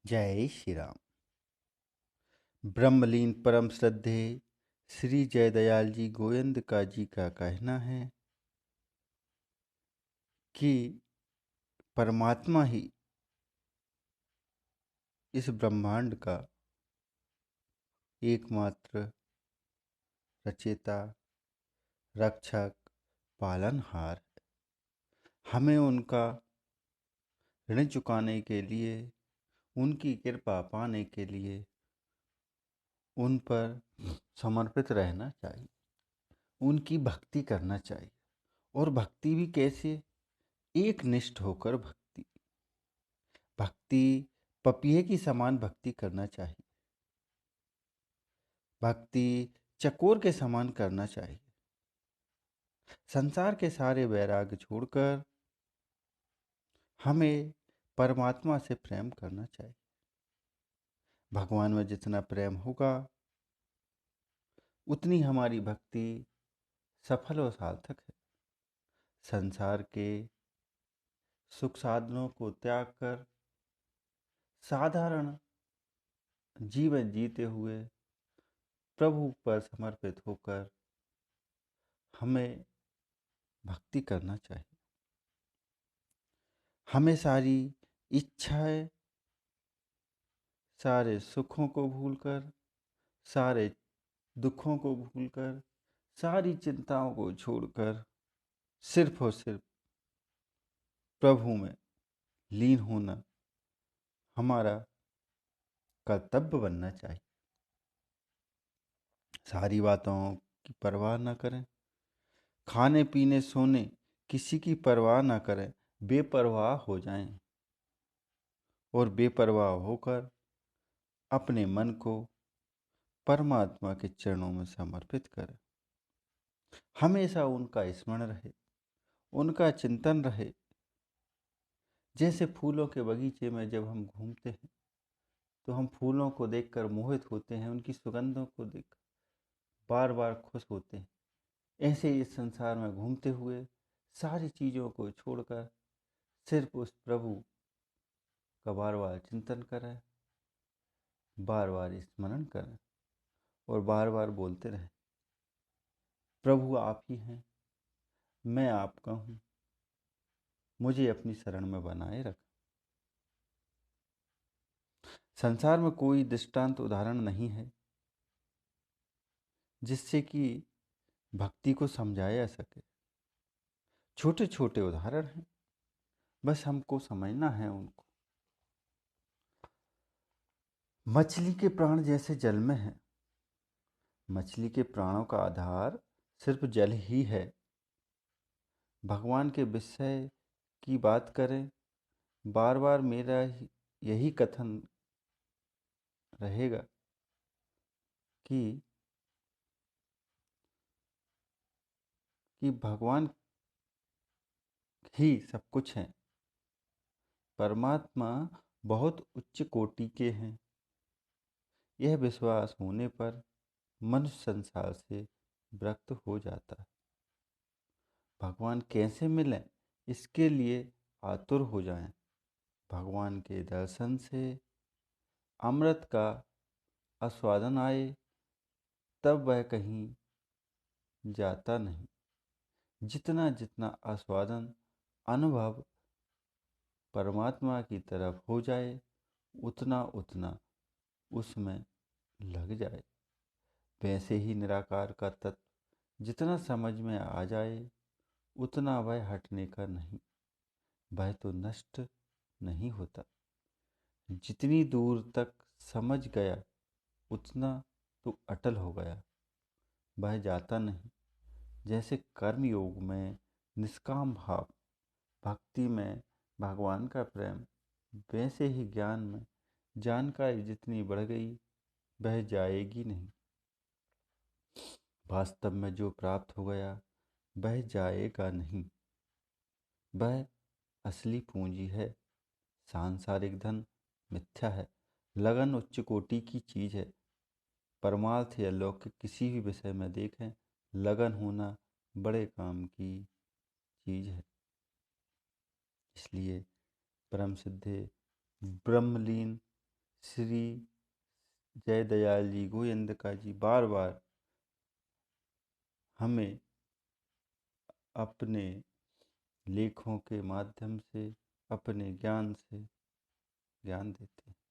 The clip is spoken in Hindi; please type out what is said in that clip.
जय श्री राम। ब्रह्मलीन परम श्रद्धेय श्री जयदयाल जी गोयंदका जी का कहना है कि परमात्मा ही इस ब्रह्मांड का एकमात्र रचयिता, रक्षक, पालनहार है। हमें उनका ऋण चुकाने के लिए, उनकी कृपा पाने के लिए उन पर समर्पित रहना चाहिए, उनकी भक्ति करना चाहिए। और भक्ति भी कैसे? एक निष्ठ होकर भक्ति। भक्ति पपीहे की समान भक्ति करना चाहिए। भक्ति चकोर के समान करना चाहिए। संसार के सारे वैराग्य छोड़कर हमें परमात्मा से प्रेम करना चाहिए। भगवान में जितना प्रेम होगा उतनी हमारी भक्ति सफल और सार्थक है। संसार के सुख साधनों को त्याग कर साधारण जीवन जीते हुए प्रभु पर समर्पित होकर हमें भक्ति करना चाहिए। हमें सारी इच्छाएं, सारे सुखों को भूलकर, सारे दुखों को भूलकर, सारी चिंताओं को छोड़कर सिर्फ और सिर्फ प्रभु में लीन होना हमारा कर्तव्य बनना चाहिए। सारी बातों की परवाह न करें, खाने पीने सोने किसी की परवाह न करें, बेपरवाह हो जाएं और बेपरवाह होकर अपने मन को परमात्मा के चरणों में समर्पित करें। हमेशा उनका स्मरण रहे, उनका चिंतन रहे। जैसे फूलों के बगीचे में जब हम घूमते हैं तो हम फूलों को देखकर मोहित होते हैं, उनकी सुगंधों को देखकर बार बार खुश होते हैं। ऐसे ही इस संसार में घूमते हुए सारी चीज़ों को छोड़कर सिर्फ उस प्रभु का बार बार चिंतन करें, बार बार स्मरण करें और बार बार बोलते रहें, प्रभु आप ही हैं, मैं आपका हूँ, मुझे अपनी शरण में बनाए रख। संसार में कोई दृष्टांत उदाहरण नहीं है जिससे कि भक्ति को समझाया जा सके। छोटे छोटे उदाहरण हैं, बस हमको समझना है उनको। मछली के प्राण जैसे जल में है। मछली के प्राणों का आधार सिर्फ जल ही है। भगवान के विषय की बात करें, बार बार मेरा यही कथन रहेगा कि भगवान ही सब कुछ हैं। परमात्मा बहुत उच्च कोटि के हैं। यह विश्वास होने पर मनुष्य संसार से विरक्त हो जाता है। भगवान कैसे मिलें, इसके लिए आतुर हो जाएं। भगवान के दर्शन से अमृत का आस्वादन आए तब वह कहीं जाता नहीं। जितना जितना आस्वादन अनुभव परमात्मा की तरफ हो जाए उतना उतना उसमें लग जाए। वैसे ही निराकार का तत्व जितना समझ में आ जाए उतना वह हटने का नहीं, वह तो नष्ट नहीं होता। जितनी दूर तक समझ गया उतना तो अटल हो गया, वह जाता नहीं। जैसे कर्म योग में निष्काम भाव, भक्ति में भगवान का प्रेम, वैसे ही ज्ञान में जानकारी जितनी बढ़ गई वह जाएगी नहीं। वास्तव में जो प्राप्त हो गया वह जाएगा नहीं, वह असली पूंजी है। सांसारिक धन मिथ्या है, लगन उच्च कोटि की चीज है। परमार्थ या लौकिक किसी भी विषय में देखें, लगन होना बड़े काम की चीज है। इसलिए परम सिद्धे ब्रह्मलीन श्री जयदयाल जी गोयंदका जी बार बार हमें अपने लेखों के माध्यम से, अपने ज्ञान से ज्ञान देते हैं।